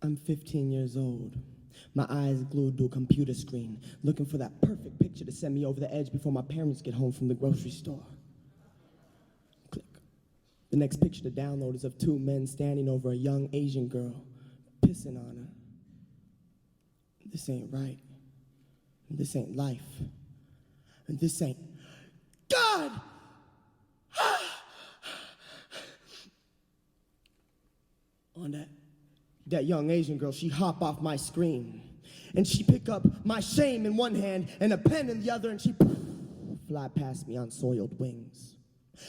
I'm 15 years old. My eyes glued to a computer screen, looking for that perfect picture to send me over the edge before my parents get home from the grocery store. Click. The next picture to download is of two men standing over a young Asian girl, pissing on her. This ain't right. And this ain't life. And this ain't God! On that young Asian girl, she hop off my screen, and she pick up my shame in one hand and a pen in the other, and she fly past me on soiled wings.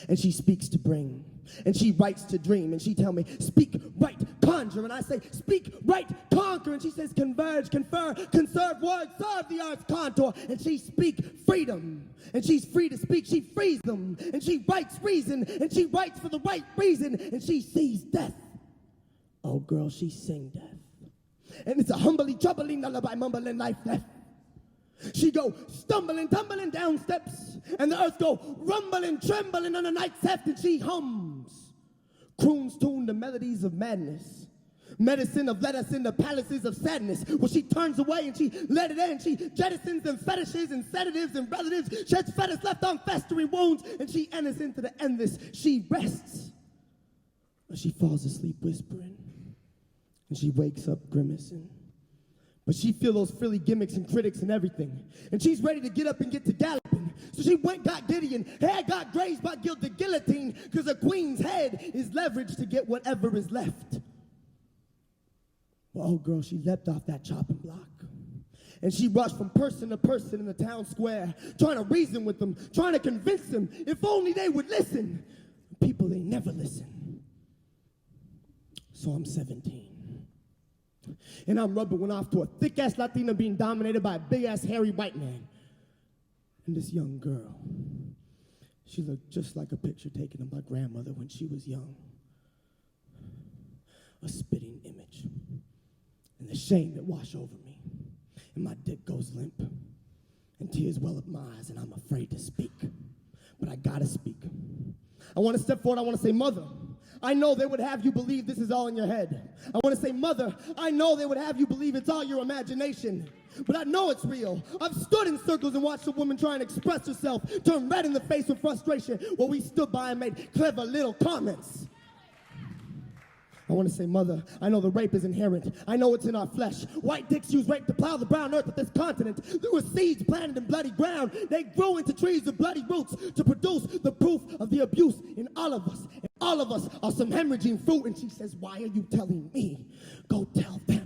And she speaks to bring, and she writes to dream, and she tell me, speak, write, conjure, and I say, speak, write, conquer, and she says, converge, confer, conserve words, serve the arts contour, and she speak freedom, and she's free to speak, she frees them, and she writes reason, and she writes for the right reason, and she sees death. Oh, girl, she sing death. And it's a humbly, troubling lullaby, mumbling life left. She go stumbling, tumbling down steps, and the earth go rumbling, trembling on the night's heft, and she hums. Croons tune the melodies of madness. Medicine of let us into palaces of sadness. Well, she turns away and she let it in. She jettisons and fetishes and sedatives and relatives. Sheds fetters left on festering wounds, and she enters into the endless. She rests. Or she falls asleep whispering. And she wakes up grimacing. But she feel those frilly gimmicks and critics and everything. And she's ready to get up and get to galloping. So she went, got Gideon, head got grazed by the guillotine, because a queen's head is leveraged to get whatever is left. Well, oh girl, she leapt off that chopping block. And she rushed from person to person in the town square, trying to reason with them, trying to convince them, if only they would listen. People, they never listen. So I'm 17. And I'm rubbing one off to a thick-ass Latina being dominated by a big-ass hairy white man. And this young girl, she looked just like a picture taken of my grandmother when she was young. A spitting image. And the shame that washed over me. And my dick goes limp. And tears well up my eyes, and I'm afraid to speak. But I gotta speak. I want to step forward, I want to say, Mother, I know they would have you believe this is all in your head. I want to say, Mother, I know they would have you believe it's all your imagination. But I know it's real. I've stood in circles and watched a woman try and express herself turn red in the face with frustration while we stood by and made clever little comments. I want to say, Mother, I know the rape is inherent. I know it's in our flesh. White dicks use rape to plow the brown earth of this continent. There were seeds planted in bloody ground. They grew into trees with bloody roots to produce the proof of the abuse in all of us. And all of us are some hemorrhaging fruit. And she says, why are you telling me? Go tell them.